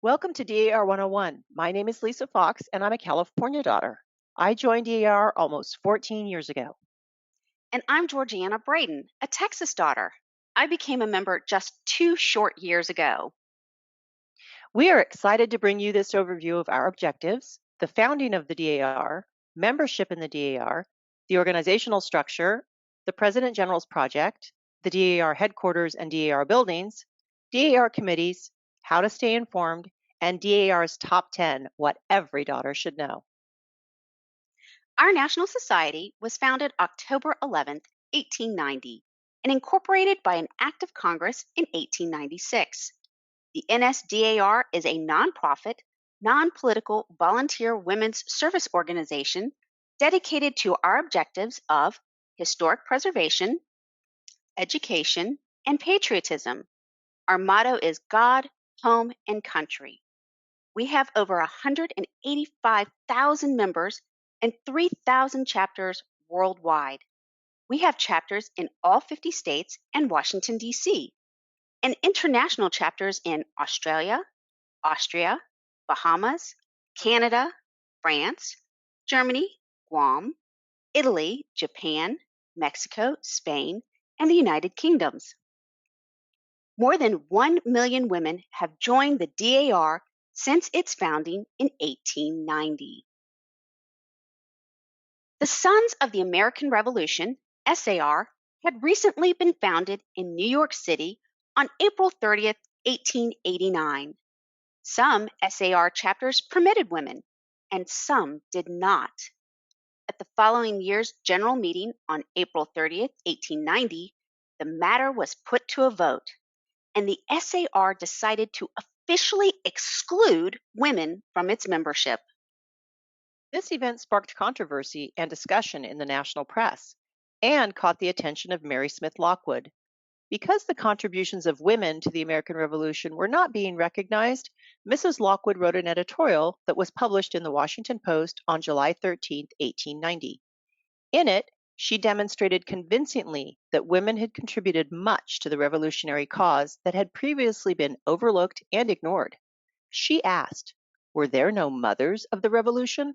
Welcome to DAR 101. My name is Lisa Fox, and I'm a California daughter. I joined DAR almost 14 years ago. And I'm Georgiana Braden, a Texas daughter. I became a member just 2 short years ago. We are excited to bring you this overview of our objectives, the founding of the DAR, membership in the DAR, the organizational structure, the President General's project, the DAR headquarters and DAR buildings, DAR committees, how to stay informed, and DAR's top 10, what every daughter should know. Our National Society was founded October 11th, 1890, and incorporated by an act of Congress in 1896. The NSDAR is a nonprofit, non political volunteer women's service organization dedicated to our objectives of historic preservation, education, and patriotism. Our motto is God, home, and country. We have over 185,000 members and 3,000 chapters worldwide. We have chapters in all 50 states and Washington, D.C., and international chapters in Australia, Austria, Bahamas, Canada, France, Germany, Guam, Italy, Japan, Mexico, Spain, and the United Kingdoms. More than 1 million women have joined the DAR since its founding in 1890. The Sons of the American Revolution, SAR, had recently been founded in New York City on April 30th, 1889. Some SAR chapters permitted women, and some did not. At the following year's general meeting on April 30th, 1890, the matter was put to a vote, and the SAR decided to officially exclude women from its membership. This event sparked controversy and discussion in the national press and caught the attention of Mary Smith Lockwood. Because the contributions of women to the American Revolution were not being recognized, Mrs. Lockwood wrote an editorial that was published in the Washington Post on July 13, 1890. In it, she demonstrated convincingly that women had contributed much to the revolutionary cause that had previously been overlooked and ignored. She asked, were there no mothers of the Revolution?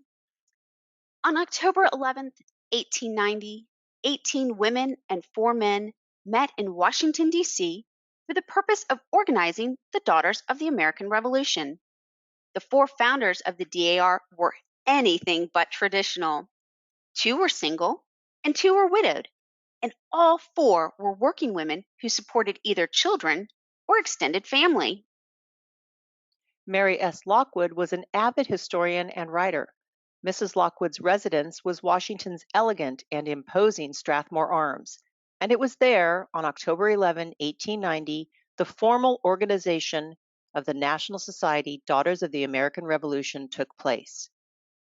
On October 11th, 1890, 18 women and 4 men met in Washington, D.C. for the purpose of organizing the Daughters of the American Revolution. The 4 founders of the DAR were anything but traditional. 2 were single and 2 were widowed, and all 4 were working women who supported either children or extended family. Mary S. Lockwood was an avid historian and writer. Mrs. Lockwood's residence was Washington's elegant and imposing Strathmore Arms, and it was there, on October 11, 1890, the formal organization of the National Society Daughters of the American Revolution took place.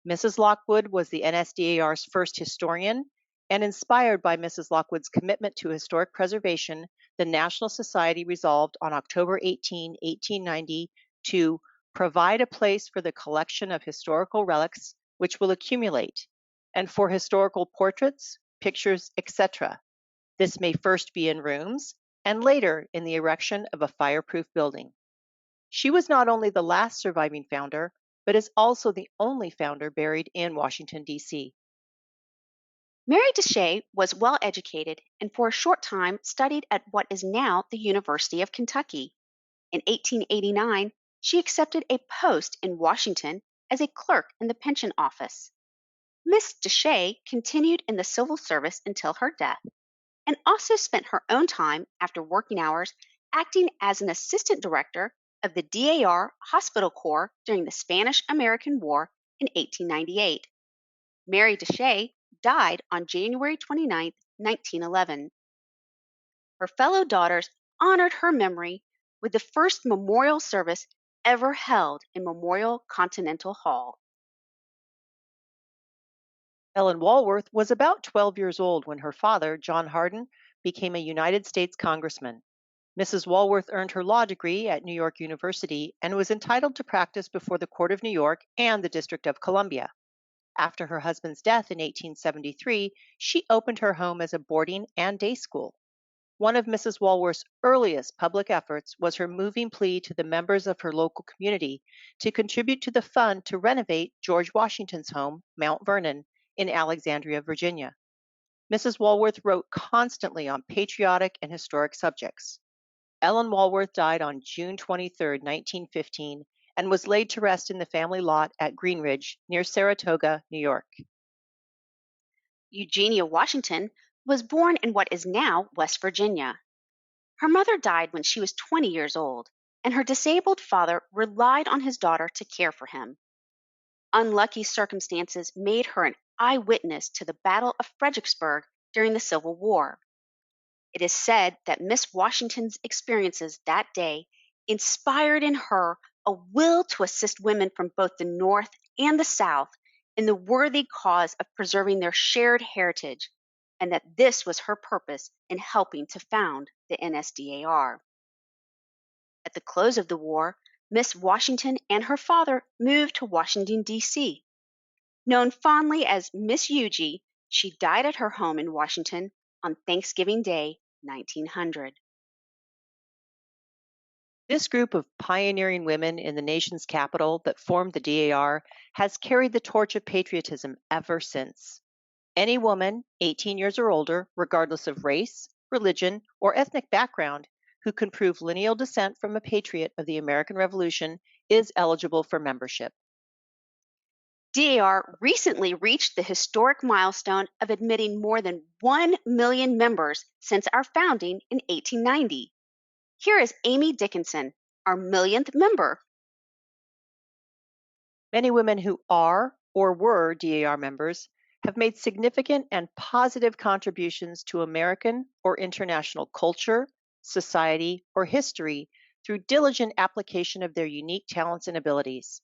Mrs. Lockwood was the NSDAR's first historian, and inspired by Mrs. Lockwood's commitment to historic preservation, the National Society resolved on October 18, 1890, to provide a place for the collection of historical relics which will accumulate, and for historical portraits, pictures, etc. This may first be in rooms, and later in the erection of a fireproof building. She was not only the last surviving founder, but is also the only founder buried in Washington, D.C. Mary Deshay was well educated and for a short time studied at what is now the University of Kentucky. In 1889, she accepted a post in Washington as a clerk in the pension office. Miss Deshay continued in the civil service until her death and also spent her own time after working hours acting as an assistant director of the DAR Hospital Corps during the Spanish American War in 1898. Mary Deshay died on January 29, 1911. Her fellow daughters honored her memory with the first memorial service ever held in Memorial Continental Hall. Ellen Walworth was about 12 years old when her father, John Hardin, became a United States congressman. Mrs. Walworth earned her law degree at New York University and was entitled to practice before the Court of New York and the District of Columbia. After her husband's death in 1873, she opened her home as a boarding and day school. One of Mrs. Walworth's earliest public efforts was her moving plea to the members of her local community to contribute to the fund to renovate George Washington's home, Mount Vernon, in Alexandria, Virginia. Mrs. Walworth wrote constantly on patriotic and historic subjects. Ellen Walworth died on June 23, 1915, and was laid to rest in the family lot at Greenridge near Saratoga, New York. Eugenia Washington was born in what is now West Virginia. Her mother died when she was 20 years old, and her disabled father relied on his daughter to care for him. Unlucky circumstances made her an eyewitness to the Battle of Fredericksburg during the Civil War. It is said that Miss Washington's experiences that day inspired in her a will to assist women from both the North and the South in the worthy cause of preserving their shared heritage, and that this was her purpose in helping to found the NSDAR. At the close of the war, Miss Washington and her father moved to Washington, D.C. Known fondly as Miss Eugie, she died at her home in Washington on Thanksgiving Day, 1900. This group of pioneering women in the nation's capital that formed the DAR has carried the torch of patriotism ever since. Any woman, 18 years or older, regardless of race, religion, or ethnic background, who can prove lineal descent from a patriot of the American Revolution is eligible for membership. DAR recently reached the historic milestone of admitting more than 1 million members since our founding in 1890. Here is Amy Dickinson, our millionth member. Many women who are or were DAR members have made significant and positive contributions to American or international culture, society, or history through diligent application of their unique talents and abilities.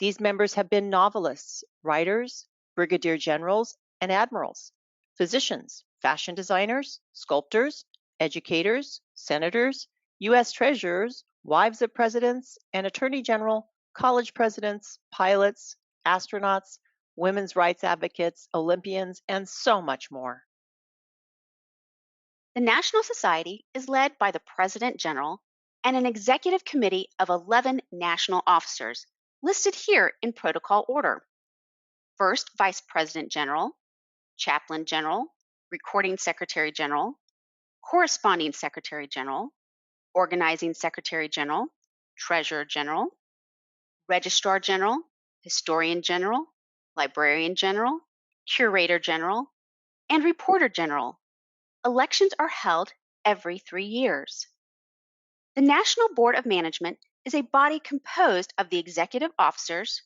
These members have been novelists, writers, brigadier generals, and admirals, physicians, fashion designers, sculptors, educators, senators, U.S. treasurers, wives of presidents, and attorney general, college presidents, pilots, astronauts, women's rights advocates, Olympians, and so much more. The National Society is led by the President General and an executive committee of 11 national officers, listed here in protocol order. First, Vice President General, Chaplain General, Recording Secretary General, Corresponding Secretary General, Organizing Secretary General, Treasurer General, Registrar General, Historian General, Librarian General, Curator General, and Reporter General. Elections are held every 3 years. The National Board of Management is a body composed of the executive officers,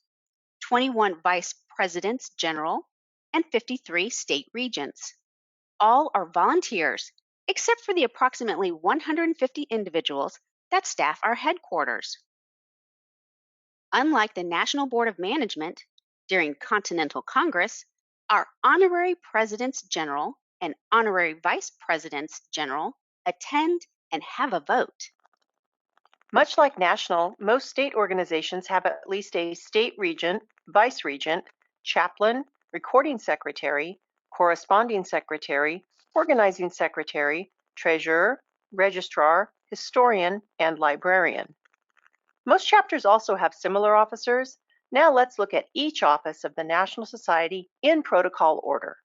21 vice presidents general, and 53 state regents. All are volunteers, except for the approximately 150 individuals that staff our headquarters. Unlike the National Board of Management, during Continental Congress, our honorary presidents general and honorary vice presidents general attend and have a vote. Much like national, most state organizations have at least a state regent, vice regent, chaplain, recording secretary, corresponding secretary, organizing secretary, treasurer, registrar, historian, and librarian. Most chapters also have similar officers. Now let's look at each office of the National Society in protocol order.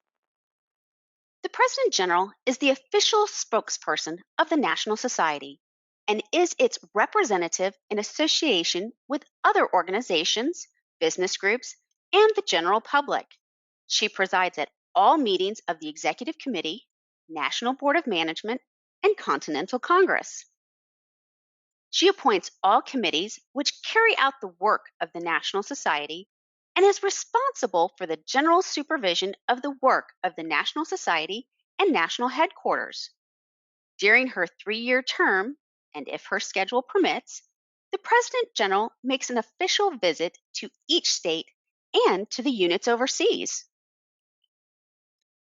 The President General is the official spokesperson of the National Society and is its representative in association with other organizations, business groups, and the general public. She presides at all meetings of the Executive Committee, National Board of Management, and Continental Congress. She appoints all committees which carry out the work of the National Society and is responsible for the general supervision of the work of the National Society and national headquarters. During her 3-year term, and if her schedule permits, the President General makes an official visit to each state and to the units overseas.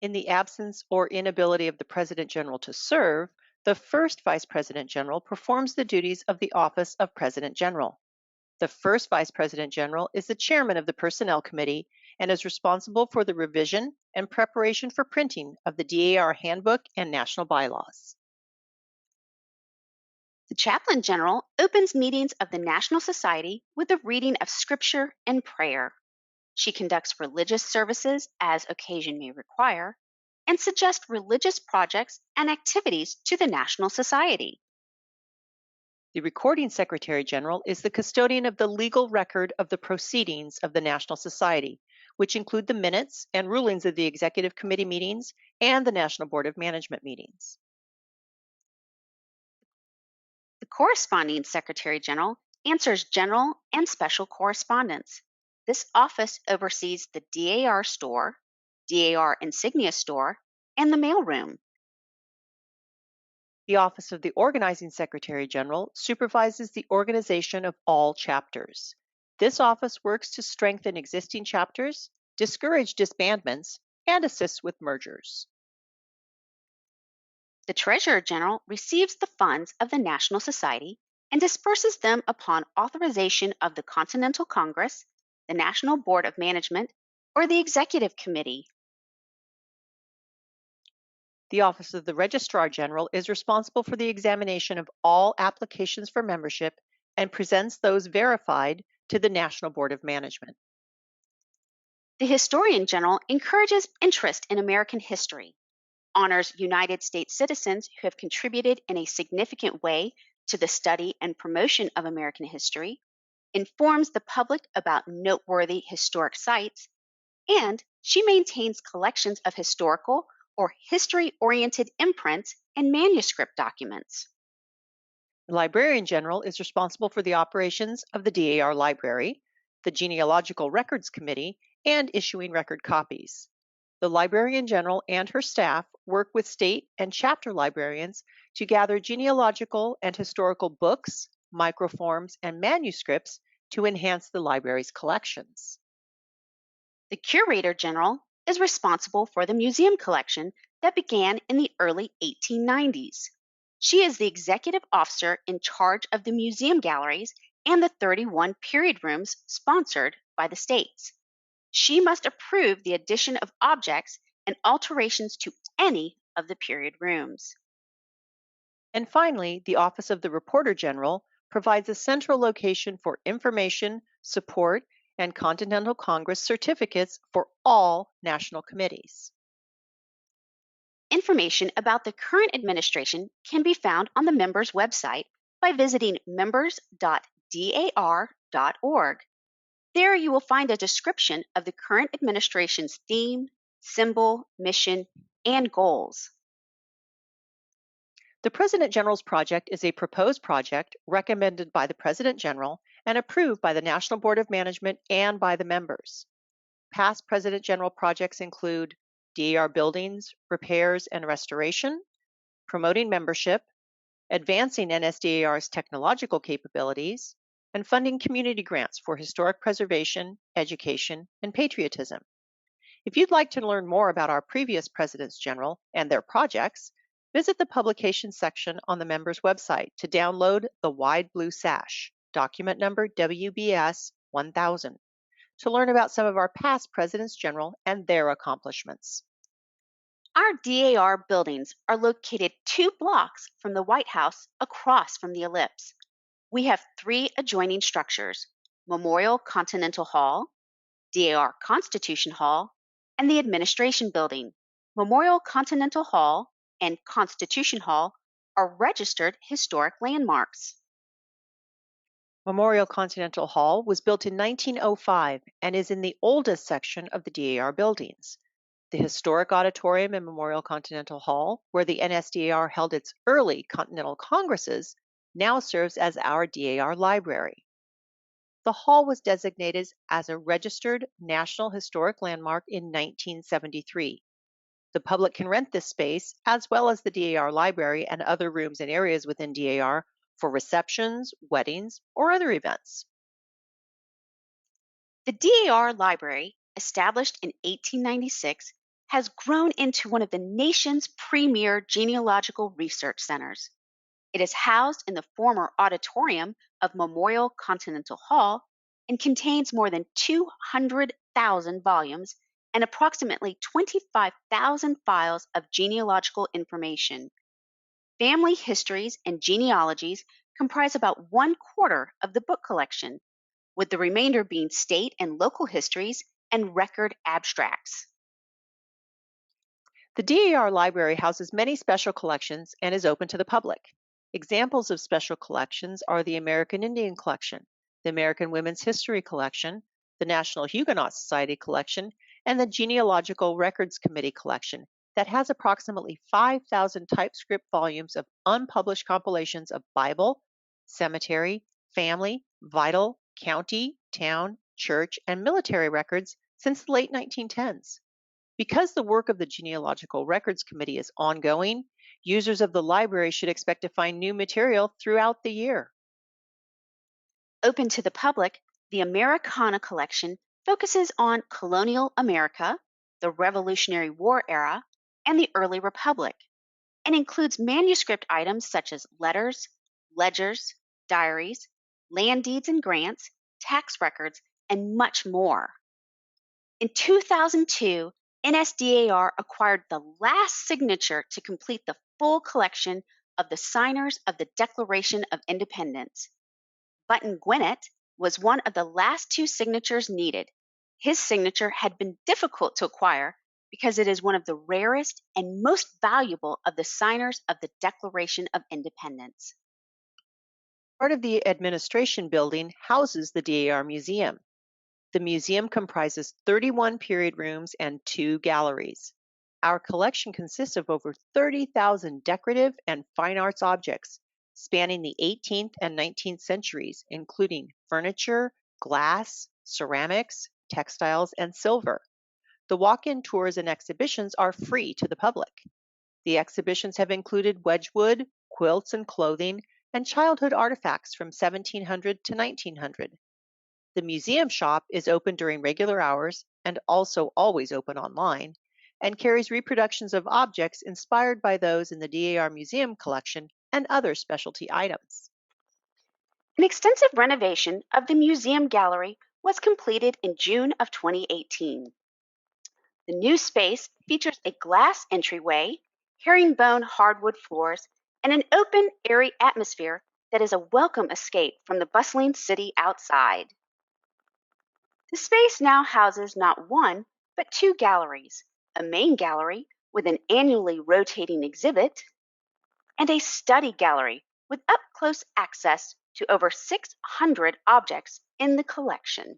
In the absence or inability of the President General to serve, the first Vice President General performs the duties of the office of President General. The first Vice President General is the chairman of the Personnel Committee and is responsible for the revision and preparation for printing of the DAR handbook and national bylaws. The chaplain general opens meetings of the National Society with a reading of scripture and prayer. She conducts religious services as occasion may require and suggests religious projects and activities to the National Society. The recording secretary general is the custodian of the legal record of the proceedings of the National Society, which include the minutes and rulings of the executive committee meetings and the National Board of Management meetings. The corresponding secretary general answers general and special correspondence. This office oversees the DAR store, DAR insignia store, and the mailroom. The Office of the Organizing Secretary General supervises the organization of all chapters. This office works to strengthen existing chapters, discourage disbandments, and assist with mergers. The Treasurer General receives the funds of the National Society and disperses them upon authorization of the Continental Congress, the National Board of Management, or the Executive Committee. The Office of the Registrar General is responsible for the examination of all applications for membership and presents those verified to the National Board of Management. The Historian General encourages interest in American history, honors United States citizens who have contributed in a significant way to the study and promotion of American history, informs the public about noteworthy historic sites, and she maintains collections of historical or history oriented imprints and manuscript documents. The Librarian General is responsible for the operations of the DAR Library, the Genealogical Records Committee, and issuing record copies. The Librarian General and her staff work with state and chapter librarians to gather genealogical and historical books, microforms, and manuscripts to enhance the library's collections. The Curator General is responsible for the museum collection that began in the early 1890s. She is the executive officer in charge of the museum galleries and the 31 period rooms sponsored by the states. She must approve the addition of objects and alterations to any of the period rooms. And finally, the Office of the Reporter General provides a central location for information, support, and Continental Congress certificates for all national committees. Information about the current administration can be found on the members' website by visiting members.dar.org. There you will find a description of the current administration's theme, symbol, mission, and goals. The President General's project is a proposed project recommended by the President General and approved by the National Board of Management and by the members. Past President General projects include DAR buildings, repairs and restoration, promoting membership, advancing NSDAR's technological capabilities, and funding community grants for historic preservation, education, and patriotism. If you'd like to learn more about our previous Presidents General and their projects, visit the publications section on the members' website to download the Wide Blue Sash, document number WBS 1000, to learn about some of our past Presidents General and their accomplishments. Our DAR buildings are located 2 blocks from the White House across from the ellipse. We have 3 adjoining structures: Memorial Continental Hall, DAR Constitution Hall, and the Administration Building. Memorial Continental Hall and Constitution Hall are registered historic landmarks. Memorial Continental Hall was built in 1905 and is in the oldest section of the DAR buildings. The historic auditorium in Memorial Continental Hall, where the NSDAR held its early Continental Congresses, now serves as our DAR library. The hall was designated as a registered National Historic Landmark in 1973. The public can rent this space, as well as the DAR library and other rooms and areas within DAR, for receptions, weddings, or other events. The DAR Library, established in 1896, has grown into one of the nation's premier genealogical research centers. It is housed in the former auditorium of Memorial Continental Hall and contains more than 200,000 volumes and approximately 25,000 files of genealogical information. Family histories and genealogies comprise about one quarter of the book collection, with the remainder being state and local histories and record abstracts. The DAR library houses many special collections and is open to the public. Examples of special collections are the American Indian Collection, the American Women's History Collection, the National Huguenot Society Collection, and the Genealogical Records Committee Collection that has approximately 5,000 typescript volumes of unpublished compilations of Bible, cemetery, family, vital, county, town, church, and military records since the late 1910s. Because the work of the Genealogical Records Committee is ongoing, users of the library should expect to find new material throughout the year. Open to the public, the Americana collection focuses on colonial America, the Revolutionary War era, and the early Republic, and includes manuscript items such as letters, ledgers, diaries, land deeds and grants, tax records, and much more. In 2002, NSDAR acquired the last signature to complete the full collection of the signers of the Declaration of Independence. Button Gwinnett was one of the last two signatures needed. His signature had been difficult to acquire because it is one of the rarest and most valuable of the signers of the Declaration of Independence. Part of the administration building houses the DAR Museum. The museum comprises 31 period rooms and 2 galleries. Our collection consists of over 30,000 decorative and fine arts objects spanning the 18th and 19th centuries, including furniture, glass, ceramics, textiles, and silver. The walk in tours and exhibitions are free to the public. The exhibitions have included Wedgwood, quilts and clothing, and childhood artifacts from 1700 to 1900. The museum shop is open during regular hours and also always open online, and carries reproductions of objects inspired by those in the DAR Museum collection and other specialty items. An extensive renovation of the museum gallery was completed in June of 2018. The new space features a glass entryway, herringbone hardwood floors, and an open, airy atmosphere that is a welcome escape from the bustling city outside. The space now houses not one, but two galleries: a main gallery with an annually rotating exhibit, and a study gallery with up close access to over 600 objects in the collection.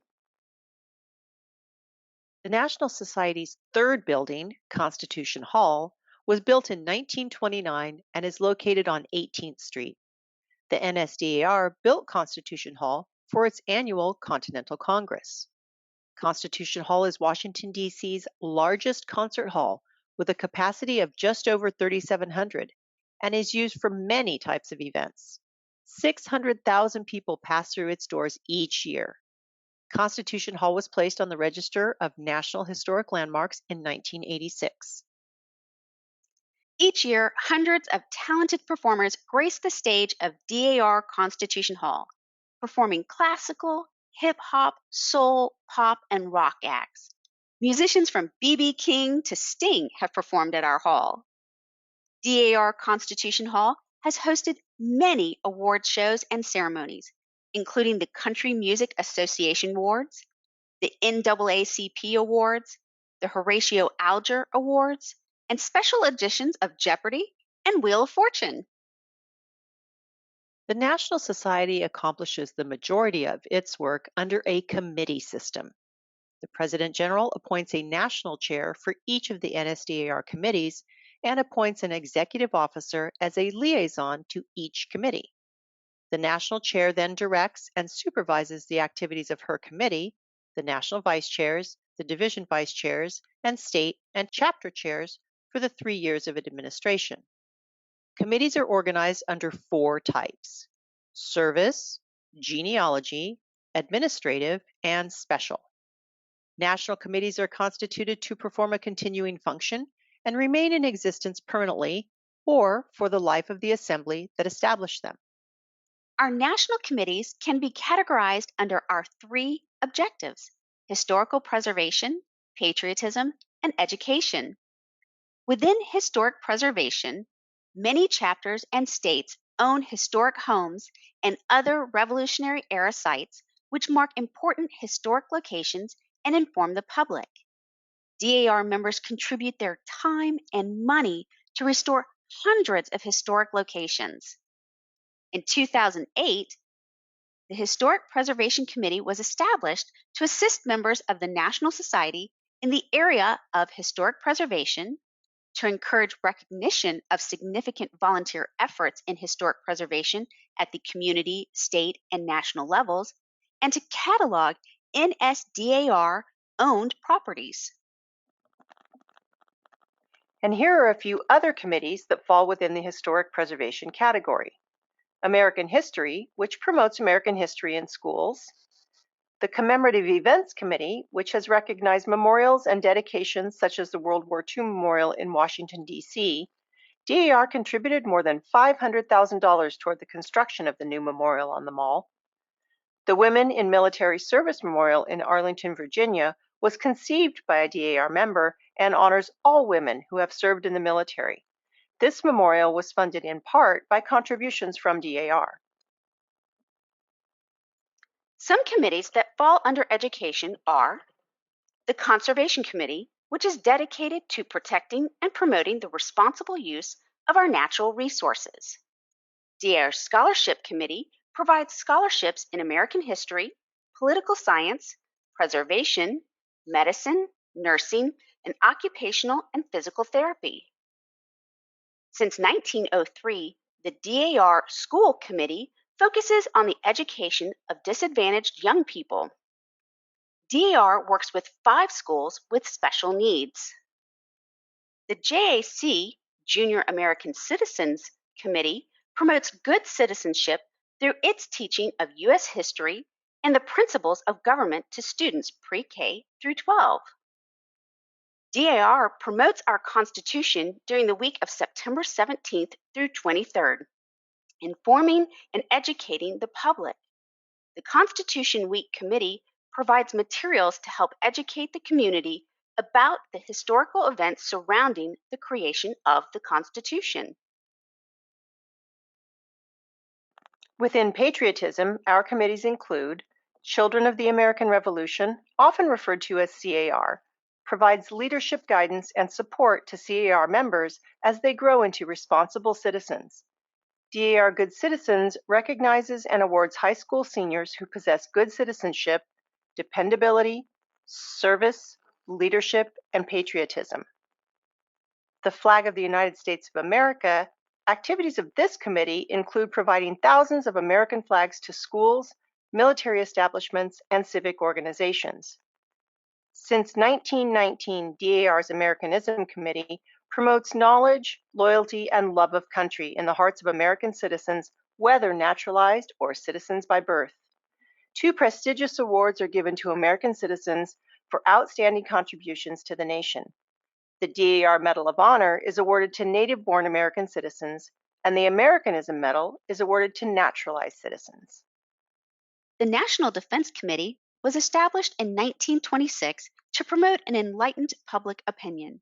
The National Society's third building, Constitution Hall, was built in 1929 and is located on 18th Street. The NSDAR built Constitution Hall for its annual Continental Congress. Constitution Hall is Washington, D.C.'s largest concert hall with a capacity of just over 3,700 and is used for many types of events. 600,000 people pass through its doors each year. Constitution Hall was placed on the Register of National Historic Landmarks in 1986. Each year, hundreds of talented performers grace the stage of DAR Constitution Hall, performing classical, hip hop, soul, pop, and rock acts. Musicians from B.B. King to Sting have performed at our hall. DAR Constitution Hall has hosted many award shows and ceremonies, including the Country Music Association Awards, the NAACP Awards, the Horatio Alger Awards, and special editions of Jeopardy and Wheel of Fortune. The National Society accomplishes the majority of its work under a committee system. The President General appoints a national chair for each of the NSDAR committees and appoints an executive officer as a liaison to each committee. The national chair then directs and supervises the activities of her committee, the national vice chairs, the division vice chairs, and state and chapter chairs for the 3 years of administration. Committees are organized under 4 types: service, genealogy, administrative, and special. National committees are constituted to perform a continuing function and remain in existence permanently or for the life of the assembly that established them. Our national committees can be categorized under our 3 objectives: historical preservation, patriotism, and education. Within historic preservation, Many chapters and states own historic homes and other Revolutionary era sites, which mark important historic locations and inform the public. DAR members contribute their time and money to restore hundreds of historic locations. In 2008, the Historic Preservation Committee was established to assist members of the National Society in the area of historic preservation, to encourage recognition of significant volunteer efforts in historic preservation at the community, state, and national levels, and to catalog NSDAR owned properties. And here are a few other committees that fall within the historic preservation category. American History, which promotes American history in schools. The Commemorative Events Committee, which has recognized memorials and dedications such as the World War II Memorial in Washington, D.C. DAR contributed more than $500,000 toward the construction of the new memorial on the mall. The Women in Military Service Memorial in Arlington, Virginia, was conceived by a DAR member and honors all women who have served in the military. This memorial was funded in part by contributions from DAR. Some committees that fall under education are the Conservation Committee, which is dedicated to protecting and promoting the responsible use of our natural resources. DAR's Scholarship Committee provides scholarships in American history, political science, preservation, medicine, nursing, and occupational and physical therapy. Since 1903, the DAR School Committee focuses on the education of disadvantaged young people. DAR works with 5 schools with special needs. The JAC, Junior American Citizens Committee, promotes good citizenship through its teaching of U.S. history and the principles of government to students pre-K through 12. DAR promotes our Constitution during the week of September 17th through 23rd, informing and educating the public. The Constitution Week Committee provides materials to help educate the community about the historical events surrounding the creation of the Constitution. Within patriotism, our committees include Children of the American Revolution, often referred to as CAR, provides leadership guidance and support to CAR members as they grow into responsible citizens. DAR Good Citizens recognizes and awards high school seniors who possess good citizenship, dependability, service, leadership, and patriotism. The flag of the United States of America. Activities of this committee include providing thousands of American flags to schools, military establishments, and civic organizations. Since 1919, DAR's Americanism Committee promotes knowledge, loyalty, and love of country in the hearts of American citizens, whether naturalized or citizens by birth. 2 prestigious awards are given to American citizens for outstanding contributions to the nation. The DAR Medal of Honor is awarded to native-born American citizens, and the Americanism Medal is awarded to naturalized citizens. The National Defense Committee was established in 1926 to promote an enlightened public opinion.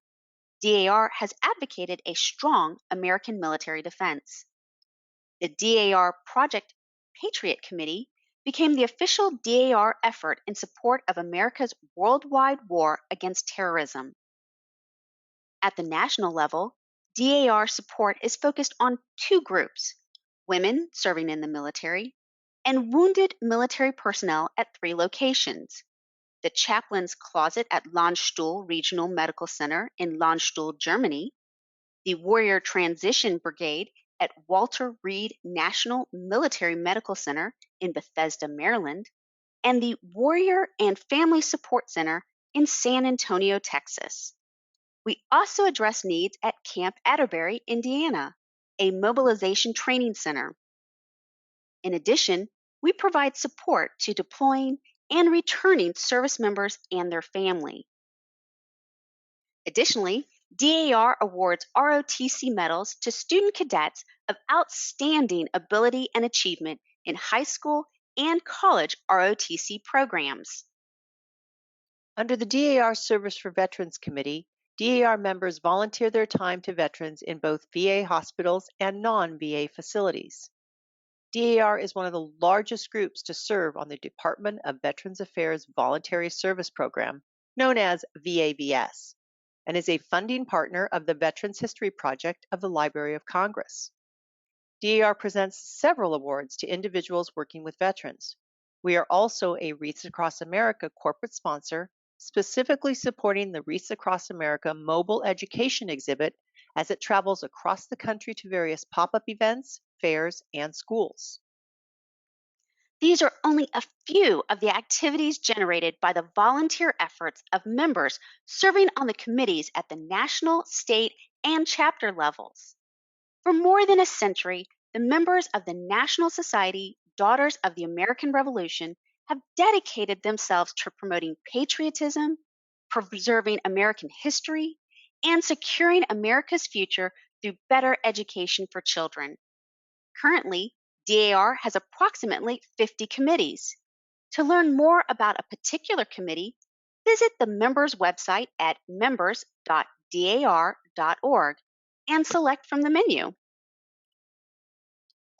DAR has advocated a strong American military defense. The DAR Project Patriot Committee became the official DAR effort in support of America's worldwide war against terrorism. At the national level, DAR support is focused on 2 groups: women serving in the military and wounded military personnel at 3 locations: the Chaplain's Closet at Landstuhl Regional Medical Center in Landstuhl, Germany, the Warrior Transition Brigade at Walter Reed National Military Medical Center in Bethesda, Maryland, and the Warrior and Family Support Center in San Antonio, Texas. We also address needs at Camp Atterbury, Indiana, a mobilization training center. In addition, we provide support to deploying and returning service members and their family. Additionally, DAR awards ROTC medals to student cadets of outstanding ability and achievement in high school and college ROTC programs. Under the DAR Service for Veterans Committee, DAR members volunteer their time to veterans in both VA hospitals and non VA facilities. DAR is one of the largest groups to serve on the Department of Veterans Affairs Voluntary Service Program, known as VAVS, and is a funding partner of the Veterans History Project of the Library of Congress. DAR presents several awards to individuals working with veterans. We are also a Wreaths Across America corporate sponsor, specifically supporting the Wreaths Across America mobile education exhibit as it travels across the country to various pop up events, fairs, and schools. These are only a few of the activities generated by the volunteer efforts of members serving on the committees at the national, state, and chapter levels. For more than a century, the members of the National Society Daughters of the American Revolution have dedicated themselves to promoting patriotism, preserving American history, and securing America's future through better education for children. Currently, DAR has approximately 50 committees. To learn more about a particular committee, visit the members' website at members.dar.org and select from the menu.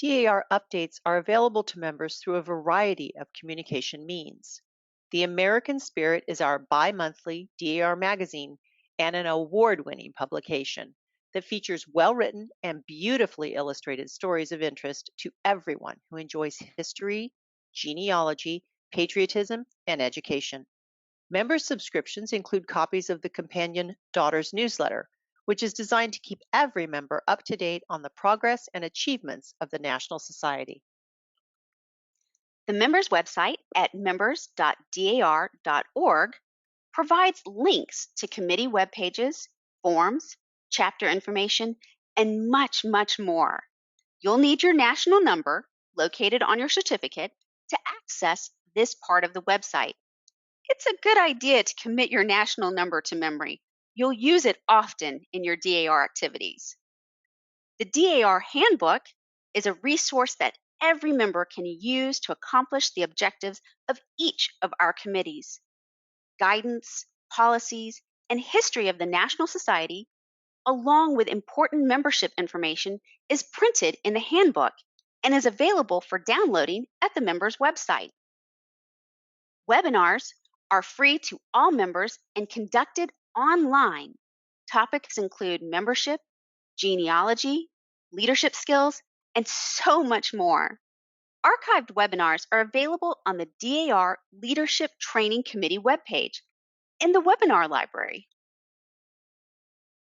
DAR updates are available to members through a variety of communication means. The American Spirit is our bi monthly DAR magazine and an award winning publication that features well written and beautifully illustrated stories of interest to everyone who enjoys history, genealogy, patriotism, and education. Member subscriptions include copies of the companion Daughters newsletter, which is designed to keep every member up to date on the progress and achievements of the National Society. The members' website at members.dar.org provides links to committee web pages, forms, chapter information, and much, much more. You'll need your national number, located on your certificate, to access this part of the website. It's a good idea to commit your national number to memory. You'll use it often in your DAR activities. The DAR Handbook is a resource that every member can use to accomplish the objectives of each of our committees. Guidance, policies, and history of the National Society, along with important membership information, is printed in the handbook and is available for downloading at the members' website. Webinars are free to all members and conducted online. Topics include membership, genealogy, leadership skills, and so much more. Archived webinars are available on the DAR Leadership Training Committee webpage in the webinar library.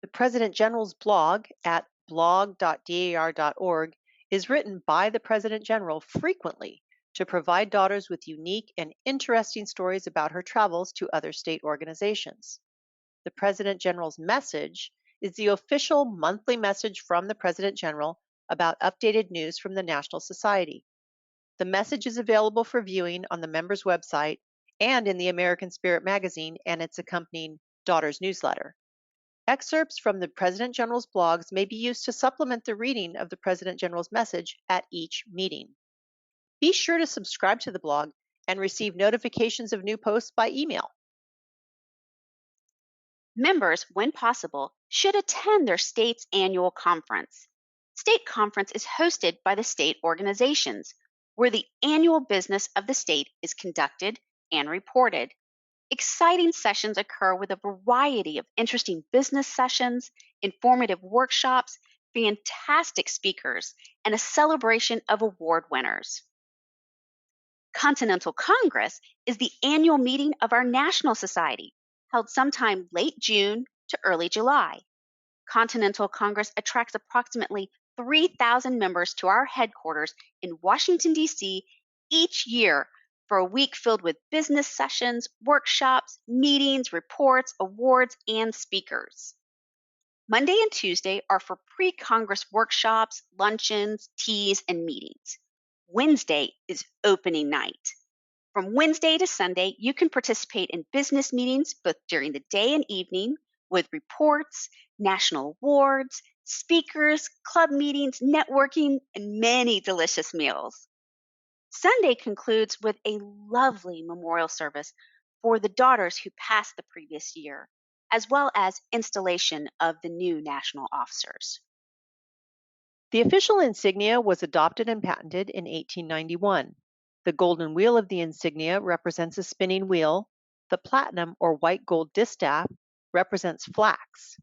The President General's blog at blog.dar.org is written by the President General frequently to provide daughters with unique and interesting stories about her travels to other state organizations. The President General's message is the official monthly message from the President General about updated news from the National Society. The message is available for viewing on the members' website and in the American Spirit magazine and its accompanying Daughters newsletter. Excerpts from the President General's blogs may be used to supplement the reading of the President General's message at each meeting. Be sure to subscribe to the blog and receive notifications of new posts by email. Members, when possible, should attend their state's annual conference. State conference is hosted by the state organizations, where the annual business of the state is conducted and reported. Exciting sessions occur with a variety of interesting business sessions, informative workshops, fantastic speakers, and a celebration of award winners. Continental Congress is the annual meeting of our National Society, held sometime late June to early July. Continental Congress attracts approximately 3,000 members to our headquarters in Washington, D.C. each year for a week filled with business sessions, workshops, meetings, reports, awards, and speakers. Monday and Tuesday are for pre Congress workshops, luncheons, teas, and meetings. Wednesday is opening night. From Wednesday to Sunday, you can participate in business meetings both during the day and evening with reports, national awards, speakers, club meetings, networking, and many delicious meals. Sunday concludes with a lovely memorial service for the daughters who passed the previous year. as well as installation of the new national officers. The official insignia was adopted and patented in 1891. The golden wheel of the insignia represents a spinning wheel. The platinum or white gold distaff represents flax.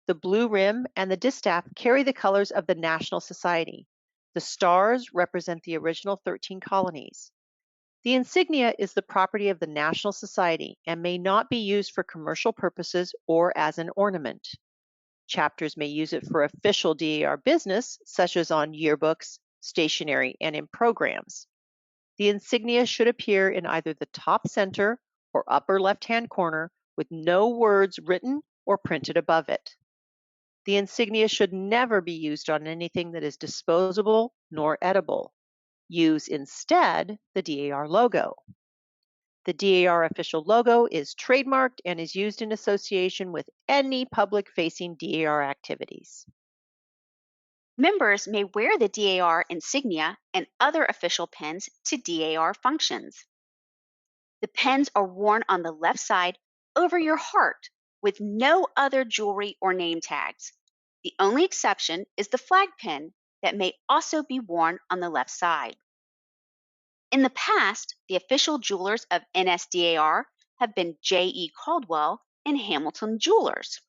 The blue rim and the distaff carry the colors of the National Society. The stars represent the original 13 colonies. The insignia is the property of the National Society and may not be used for commercial purposes or as an ornament. Chapters may use it for official DAR business, such as on yearbooks, stationery, and in programs. The insignia should appear in either the top center or upper left-hand corner with no words written or printed above it. The insignia should never be used on anything that is disposable nor edible. Use instead the DAR logo. The DAR official logo is trademarked and is used in association with any public-facing DAR activities. Members may wear the DAR insignia and other official pins to DAR functions. The pins are worn on the left side over your heart with no other jewelry or name tags. The only exception is the flag pin that may also be worn on the left side. In the past, the official jewelers of NSDAR have been J.E. Caldwell and Hamilton Jewelers.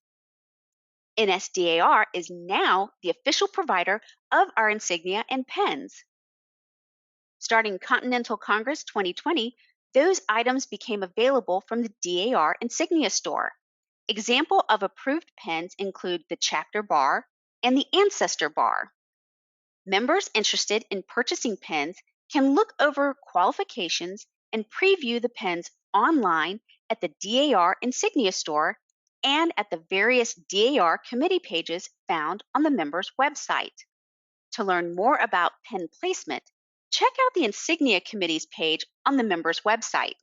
NSDAR is now the official provider of our insignia and pens. Starting Continental Congress 2020, those items became available from the DAR insignia store. Example of approved pens include the Chapter Bar and the Ancestor Bar. Members interested in purchasing pens can look over qualifications and preview the pens online at the DAR insignia store and at the various DAR committee pages found on the members' website. To learn more about pen placement, check out the Insignia Committee's page on the members' website.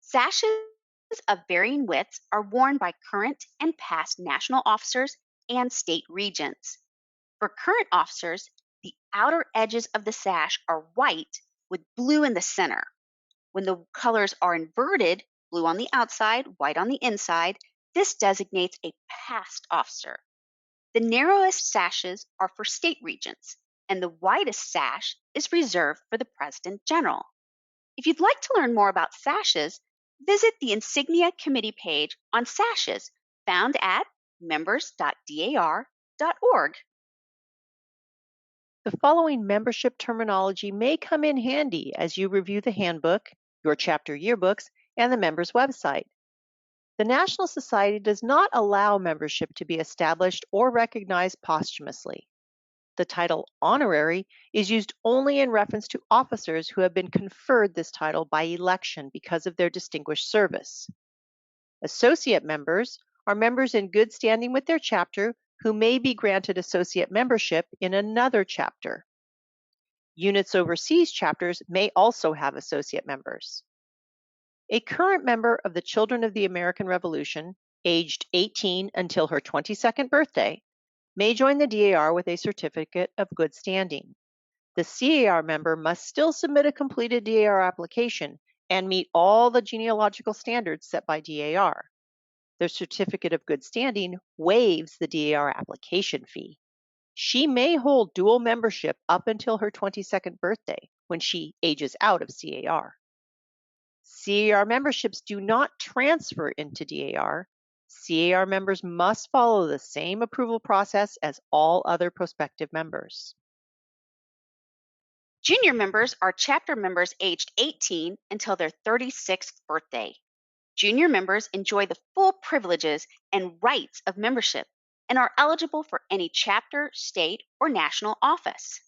Sashes of varying widths are worn by current and past national officers and state regents. For current officers, the outer edges of the sash are white with blue in the center. When the colors are inverted, blue on the outside, white on the inside, this designates a past officer. The narrowest sashes are for state regents, and the widest sash is reserved for the President General. If you'd like to learn more about sashes, visit the Insignia Committee page on sashes found at members.dar.org. The following membership terminology may come in handy as you review the handbook, your chapter yearbooks, and the members' website. The National Society does not allow membership to be established or recognized posthumously. The title honorary is used only in reference to officers who have been conferred this title by election because of their distinguished service. Associate members are members in good standing with their chapter who may be granted associate membership in another chapter. Units overseas chapters may also have associate members. A current member of the Children of the American Revolution, aged 18 until her 22nd birthday, may join the DAR with a certificate of good standing. The CAR member must still submit a completed DAR application and meet all the genealogical standards set by DAR. Their certificate of good standing waives the DAR application fee. She may hold dual membership up until her 22nd birthday when she ages out of CAR. CAR memberships do not transfer into DAR. CAR members must follow the same approval process as all other prospective members. Junior members are chapter members aged 18 until their 36th birthday. Junior members enjoy the full privileges and rights of membership and are eligible for any chapter, state, or national office.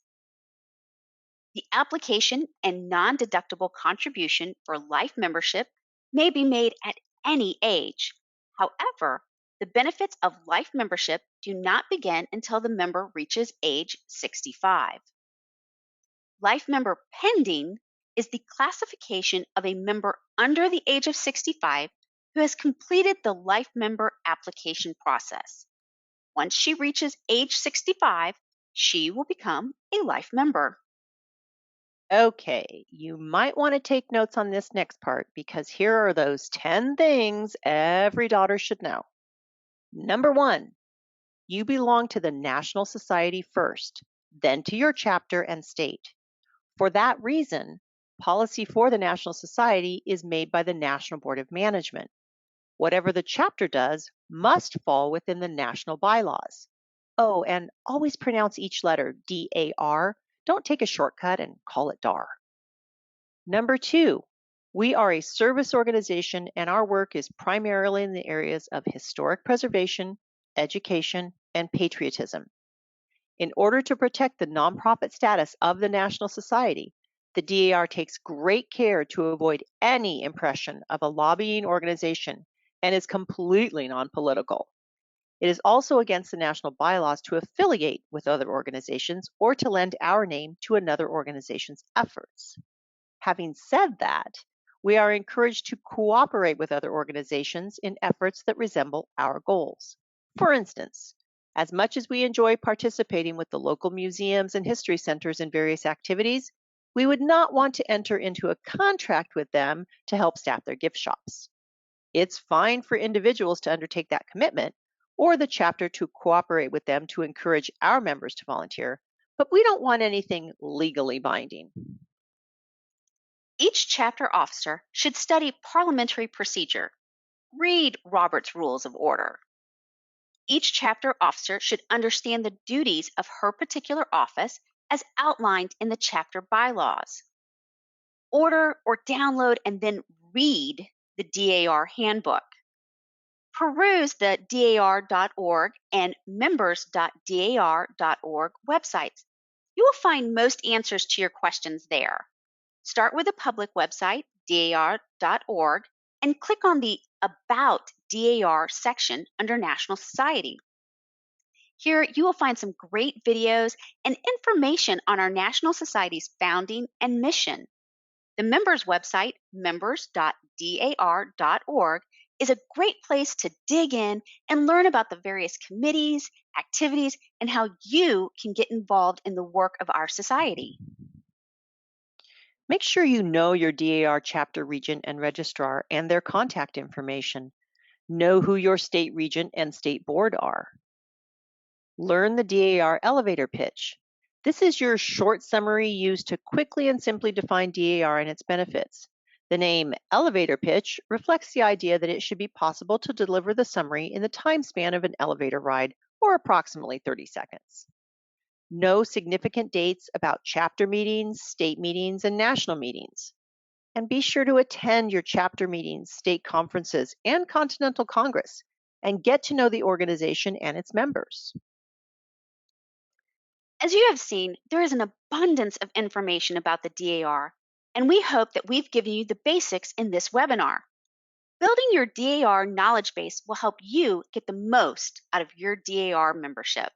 The application and non-deductible contribution for life membership may be made at any age. However, the benefits of life membership do not begin until the member reaches age 65. Life member pending is the classification of a member under the age of 65 who has completed the life member application process. Once she reaches age 65, she will become a life member. Okay, you might want to take notes on this next part because here are those 10 things every daughter should know. Number one, you belong to the National Society first, then to your chapter and state. For that reason, policy for the National Society is made by the National Board of Management. Whatever the chapter does must fall within the national bylaws. Oh, and always pronounce each letter DAR. Don't take a shortcut and call it DAR. Number two, we are a service organization and our work is primarily in the areas of historic preservation, education, and patriotism. In order to protect the nonprofit status of the National Society, the DAR takes great care to avoid any impression of a lobbying organization and is completely non-political. It is also against the national bylaws to affiliate with other organizations or to lend our name to another organization's efforts. Having said that, we are encouraged to cooperate with other organizations in efforts that resemble our goals. For instance, as much as we enjoy participating with the local museums and history centers in various activities, we would not want to enter into a contract with them to help staff their gift shops. It's fine for individuals to undertake that commitment or the chapter to cooperate with them to encourage our members to volunteer, but we don't want anything legally binding. Each chapter officer should study parliamentary procedure, read Robert's Rules of Order. Each chapter officer should understand the duties of her particular office as outlined in the chapter bylaws. Order or download and then read the DAR handbook. Peruse the DAR.org and members.dar.org websites. You will find most answers to your questions there. Start with the public website, dar.org, and click on the About DAR section under National Society. Here, you will find some great videos and information on our National Society's founding and mission. The members website, members.dar.org, is a great place to dig in and learn about the various committees, activities, and how you can get involved in the work of our society. Make sure you know your DAR chapter regent and registrar and their contact information. Know who your state regent and state board are. Learn the DAR elevator pitch. This is your short summary used to quickly and simply define DAR and its benefits. The name elevator pitch reflects the idea that it should be possible to deliver the summary in the time span of an elevator ride, or approximately 30 seconds. Know significant dates about chapter meetings, state meetings, and national meetings. And be sure to attend your chapter meetings, state conferences, and Continental Congress, and get to know the organization and its members. As you have seen, there is an abundance of information about the DAR, and we hope that we've given you the basics in this webinar. Building your DAR knowledge base will help you get the most out of your DAR membership.